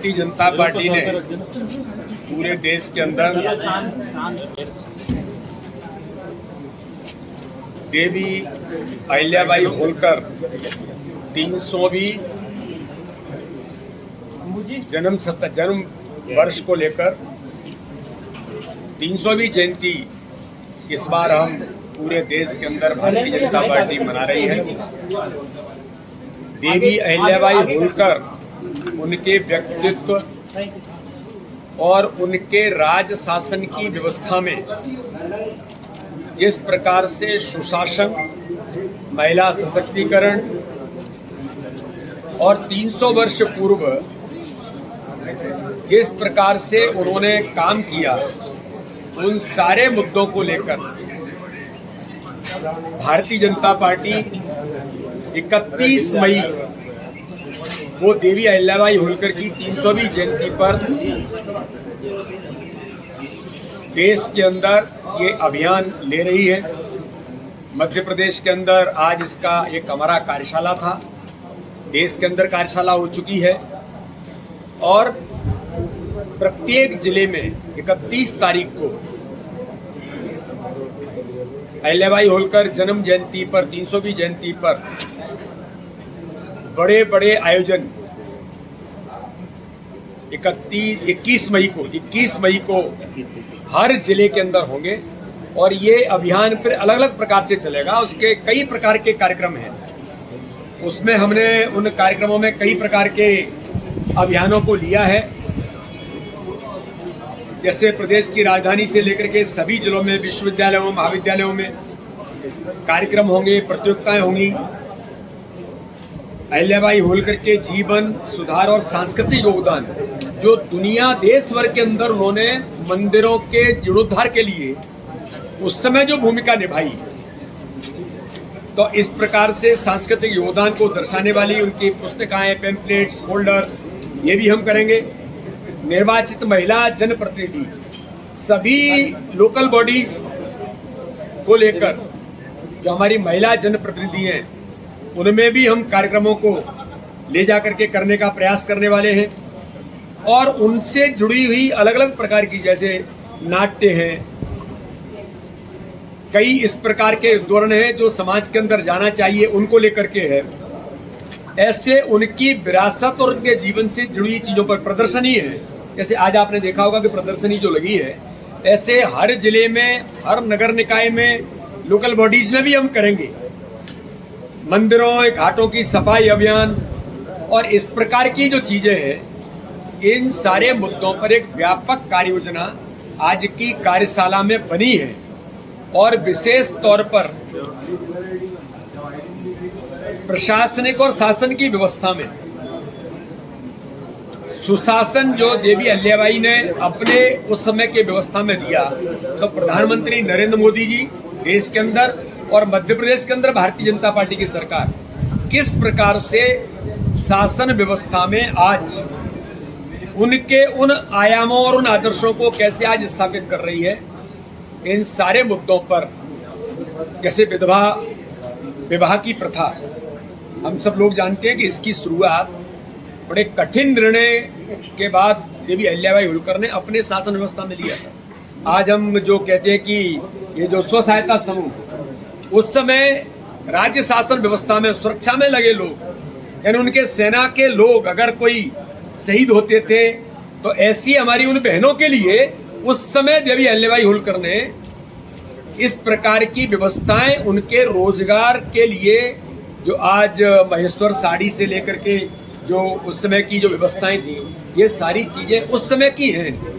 Bharatiya Janata party ने पूरे देश के अंदर देवी अहिल्याबाई होलकर 300वीं जन्म वर्ष को लेकर 300वीं जयंती इस बार हम पूरे देश के अंदर भारतीय जनता पार्टी मना रही है। देवी अहिल्याबाई होलकर उनके व्यक्तित्व और उनके राज शासन की व्यवस्था में जिस प्रकार से सुशासन, महिला सशक्तिकरण और 300 वर्ष पूर्व जिस प्रकार से उन्होंने काम किया, उन सारे मुद्दों को लेकर भारतीय जनता पार्टी 31 मई वो देवी अहिल्याबाई होलकर की 300वीं जयंती पर देश के अंदर ये अभियान ले रही है। मध्य प्रदेश के अंदर आज इसका एक हमारा कार्यशाला था, देश के अंदर कार्यशाला हो चुकी है और प्रत्येक जिले में 31 तारीख को अहिल्याबाई होलकर जन्म जयंती पर 300वीं जयंती पर बड़े बड़े आयोजन 21 मई को हर जिले के अंदर होंगे और ये अभियान फिर अलग अलग प्रकार से चलेगा। उसके कई प्रकार के कार्यक्रम हैं, उसमें हमने उन कार्यक्रमों में कई प्रकार के अभियानों को लिया है। जैसे प्रदेश की राजधानी से लेकर के सभी जिलों में, विश्वविद्यालयों, महाविद्यालयों में कार्यक्रम होंगे, प्रतियोगिताएं होंगी। अहिल्याबाई होलकर के जीवन, सुधार और सांस्कृतिक योगदान जो दुनिया देश भर के अंदर उन्होंने मंदिरों के जीर्णोद्धार के लिए उस समय जो भूमिका निभाई, तो इस प्रकार से सांस्कृतिक योगदान को दर्शाने वाली उनकी पुस्तिकाएं, पैम्पलेट्स, फोल्डर्स ये भी हम करेंगे। निर्वाचित महिला जनप्रतिनिधि सभी लोकल बॉडीज को लेकर जो हमारी महिला जनप्रतिनिधि हैं, उनमें भी हम कार्यक्रमों को ले जाकर के करने का प्रयास करने वाले हैं और उनसे जुड़ी हुई अलग अलग प्रकार की, जैसे नाट्य हैं, कई इस प्रकार के धोरण हैं जो समाज के अंदर जाना चाहिए, उनको लेकर के है। ऐसे उनकी विरासत और उनके जीवन से जुड़ी चीजों पर प्रदर्शनी है। जैसे आज आपने देखा होगा कि प्रदर्शनी जो लगी है, ऐसे हर जिले में, हर नगर निकाय में, लोकल बॉडीज में भी हम करेंगे। मंदिरों, घाटों की सफाई अभियान और इस प्रकार की जो चीजें हैं, इन सारे मुद्दों पर एक व्यापक कार्य योजना आज की कार्यशाला में बनी है और विशेष तौर पर प्रशासनिक और शासन की व्यवस्था में सुशासन जो देवी अहिल्याबाई ने अपने उस समय के व्यवस्था में दिया, तो प्रधानमंत्री नरेंद्र मोदी जी देश के अंदर और मध्य प्रदेश के अंदर भारतीय जनता पार्टी की सरकार किस प्रकार से शासन व्यवस्था में आज उनके उन आयामों और उन आदर्शों को कैसे आज स्थापित कर रही है, इन सारे मुद्दों पर, जैसे विवाह की प्रथा, हम सब लोग जानते हैं कि इसकी शुरुआत बड़े कठिन निर्णय के बाद देवी अहिल्याबाई होलकर ने अपने शासन व्यवस्था में लिया था। आज हम जो कहते हैं कि ये जो स्व सहायता समूह, उस समय राज्य शासन व्यवस्था में सुरक्षा में लगे लोग, यानी उनके सेना के लोग अगर कोई शहीद होते थे, तो ऐसी हमारी उन बहनों के लिए उस समय देवी अहिल्याबाई होलकर ने इस प्रकार की व्यवस्थाएं उनके रोजगार के लिए, जो आज महेश्वर साड़ी से लेकर के जो उस समय की जो व्यवस्थाएं थी, ये सारी चीजें उस समय की हैं।